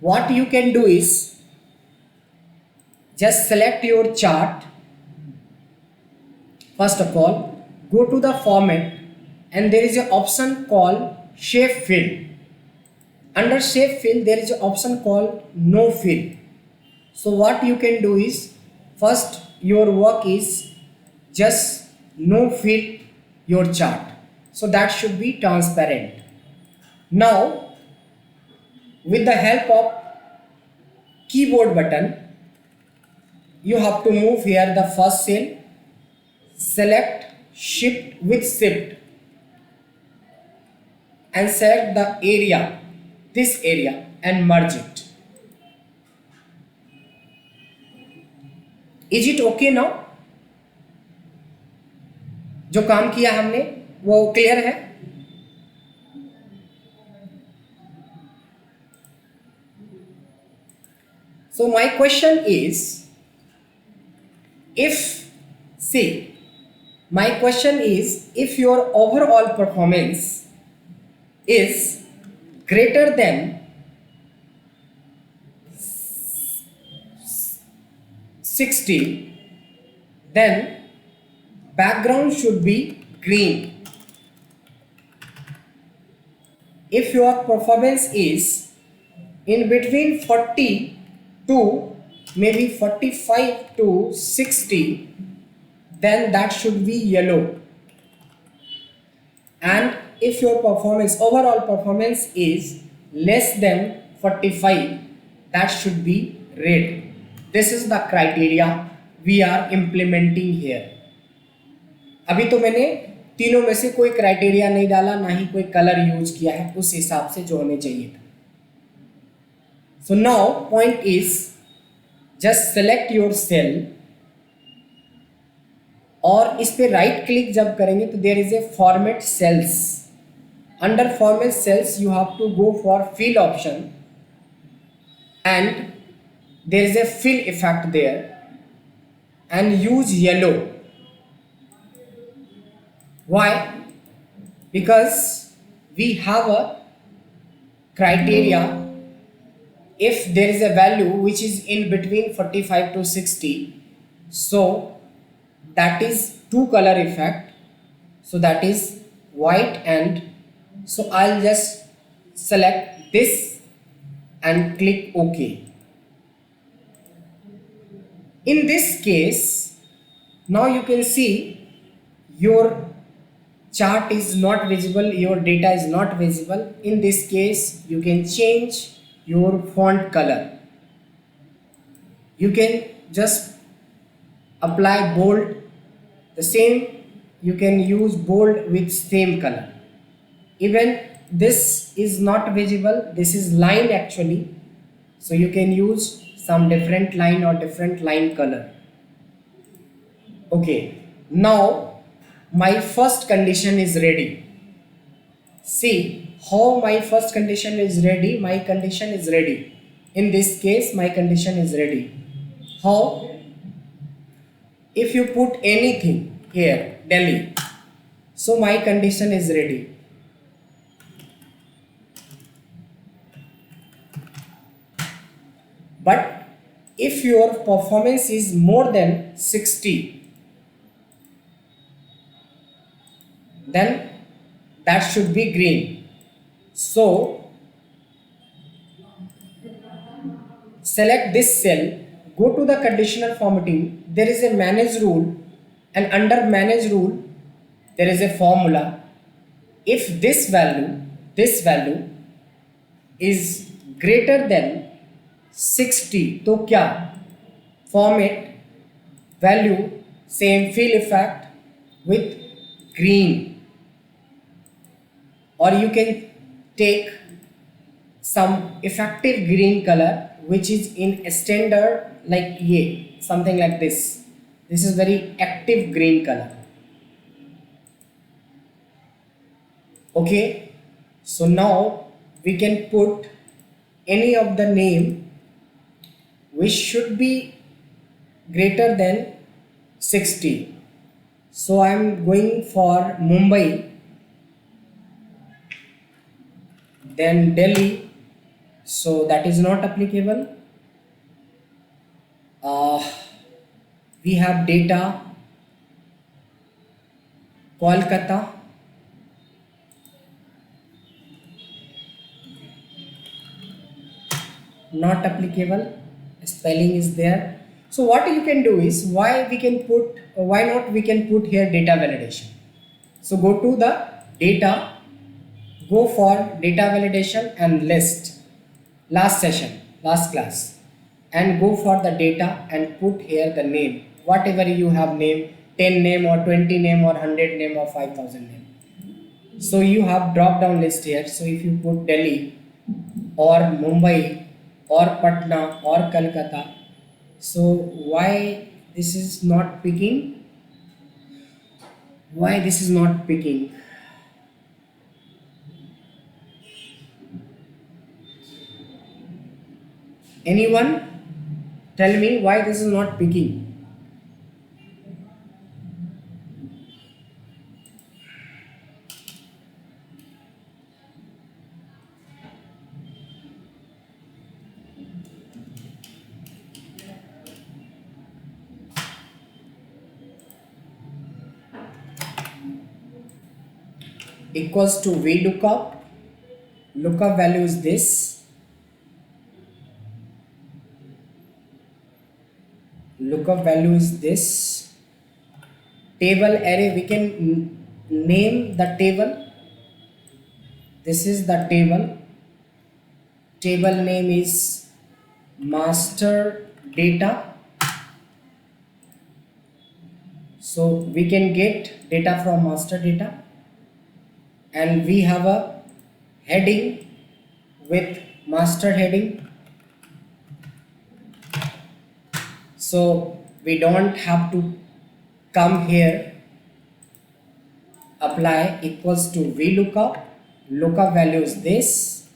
what you can do is just select your chart. First of all, go to the format and there is an option called shape fill. Under shape fill there is an option called no fill. So what you can do is, first your work is just no fill your chart, so that should be transparent. Now with the help of keyboard button, you have to move here the first cell, select shift with shift and select the area, this area, and merge it. Is it okay now? जो काम किया हमने वो clear है? So my question is, my question is, if your overall performance is greater than 60, then background should be green. If your performance is in between 40 to maybe 45 to 60, then that should be yellow. And if your performance, overall performance is less than 45, that should be red. This is the criteria we are implementing here. अभी तो मैंने तीनों में से कोई criteria नहीं डाला, ना ही कोई कलर यूज किया है उस हिसाब से जो होने चाहिए था. So now point is, just select your cell और इस पे राइट क्लिक जब करेंगे तो there is a format cells. Under format cells you have to go for fill option and there is a fill effect there and use yellow. Why? Because we have a criteria. If there is a value which is in between 45 to 60, so that is two color effect, so that is white, and so I'll just select this and click OK. In this case, now you can see your chart is not visible, your data is not visible. In this case, you can change your font color. You can just apply bold, the same you can use bold with same color. Even this is not visible, this is line actually, so you can use some different line or different line color. Okay, now my first condition is ready. See how my first condition is ready. My condition is ready. In this case my condition is ready. How? If you put anything here, Delhi, so my condition is ready. But if your performance is more than 60, then that should be green. So select this cell, go to the conditional formatting, there is a manage rule, and under manage rule there is a formula. If this value is greater than 60, तो क्या? Format value same fill effect with green, or you can take some effective green color which is in standard, like ये something like this. This is very active green color. Okay, so now we can put any of the name which should be greater than 60. So I am going for Mumbai, then Delhi, so that is not applicable. uh, we have data Kolkata, not applicable, spelling is there. So what you can do is, why not we can put here data validation. So go to the data, go for data validation and list, last session, last class, and go for the data and put here the name, whatever you have name, 10 name or 20 name or 100 name or 5000 name. So you have drop down list here. So if you put Delhi or Mumbai or Patna or Calcutta, so why this is not picking? Why this is not picking? Anyone tell me why this is not picking? Equals to VLOOKUP. Lookup value is this. Lookup value is this. Table array, we can name the table. This is the table. Table name is master data. So we can get data from master data, and we have a heading with master heading. So we don't have to come here, apply equals to VLOOKUP. Lookup value is this.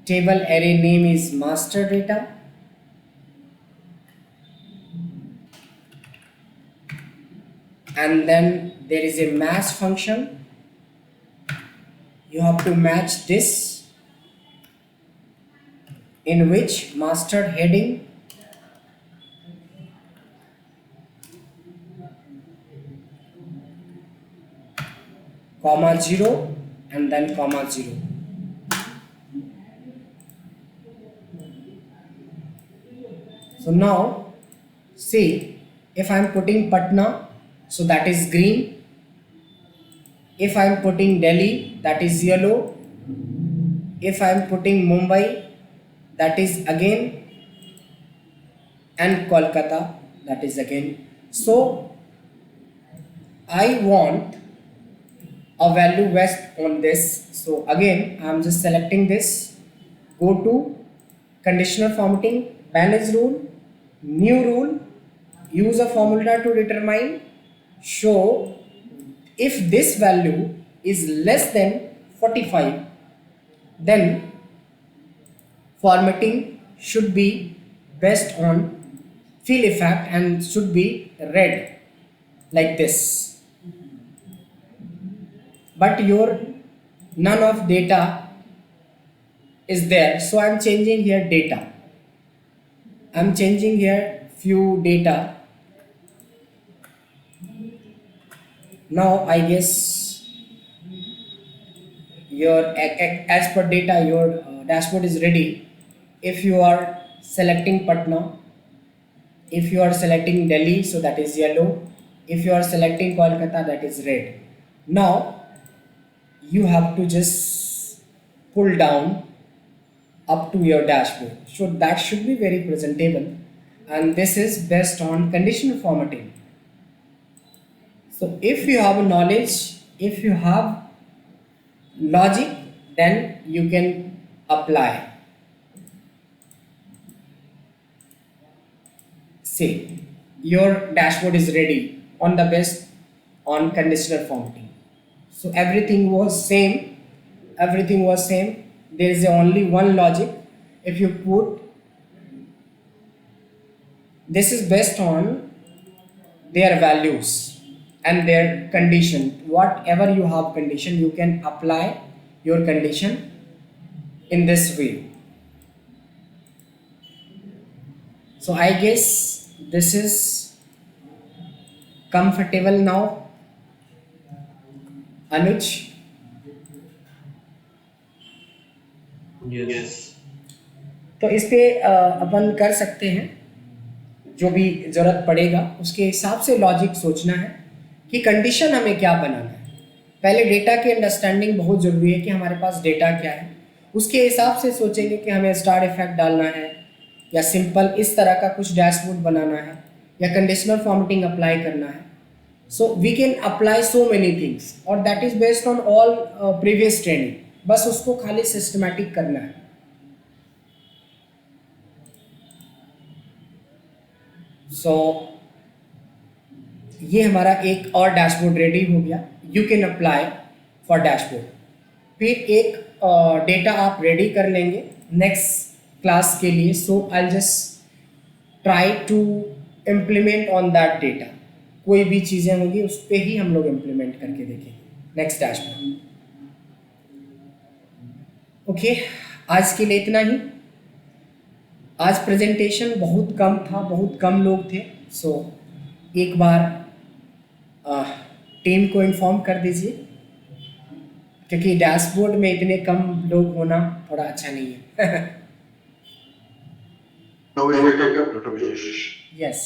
Table array name is master data. And then there is a match function. You have to match this, in which master heading comma 0 and then comma 0. So now see, if I am putting Patna, so that is green. If I am putting Delhi, that is yellow. If I am putting Mumbai, that is again, and Kolkata, that is again. So I want a value west on this. So again, I am just selecting this. Go to conditional formatting, manage rule, new rule, use a formula to determine, show if this value is less than 45, then formatting should be based on fill effect and should be red like this. But your none of data is there, so I'm changing here data. I'm changing here few data. Now I guess your as per data your dashboard is ready. If you are selecting Patna, if you are selecting Delhi, so that is yellow. If you are selecting Kolkata, that is red. Now you have to just pull down up to your dashboard. So that should be very presentable, and this is based on conditional formatting. So if you have a knowledge, if you have logic, then you can apply. Say your dashboard is ready on the best on conditional formatting. So everything was same. Everything was same. There is only one logic. If you put, this is based on their values and their condition. Whatever you have condition, you can apply your condition. in this way. So I guess this is comfortable now, Anuj. Yes. तो इस पे अपन कर सकते हैं, जो भी ज़रूरत पड़ेगा उसके हिसाब से लॉजिक सोचना है कि कंडीशन हमें क्या बनाना है। पहले डेटा की अंडरस्टैंडिंग बहुत ज़रूरी है कि हमारे पास डेटा क्या है, उसके हिसाब से सोचेंगे कि हमें स्टार इफेक्ट डालना है या सिंपल इस तरह का कुछ डैशबोर्ड बनाना है या कंडीशनल फॉर्मेटिंग अप्लाई करना है। So we can apply so many things और that is based on all previous training, बस उसको खाली सिस्टमेटिक करना है। सो ये हमारा एक और डैशबोर्ड रेडी हो गया, you can apply for dashboard. फिर एक डेटा आप रेडी कर लेंगे नेक्स्ट क्लास के लिए। So I just try to implement on that data, कोई भी चीज़ें होंगी उस पर ही हम लोग इम्प्लीमेंट करके देखेंगे नेक्स्ट डैशबोर्ड। ओके, आज के लिए इतना ही। आज प्रेजेंटेशन बहुत कम था, बहुत कम लोग थे। सो एक बार टीम को इन्फॉर्म कर दीजिए, क्योंकि डैशबोर्ड में इतने कम लोग होना थोड़ा अच्छा नहीं है। No, we wake up, Dr. Vijesh. Yes.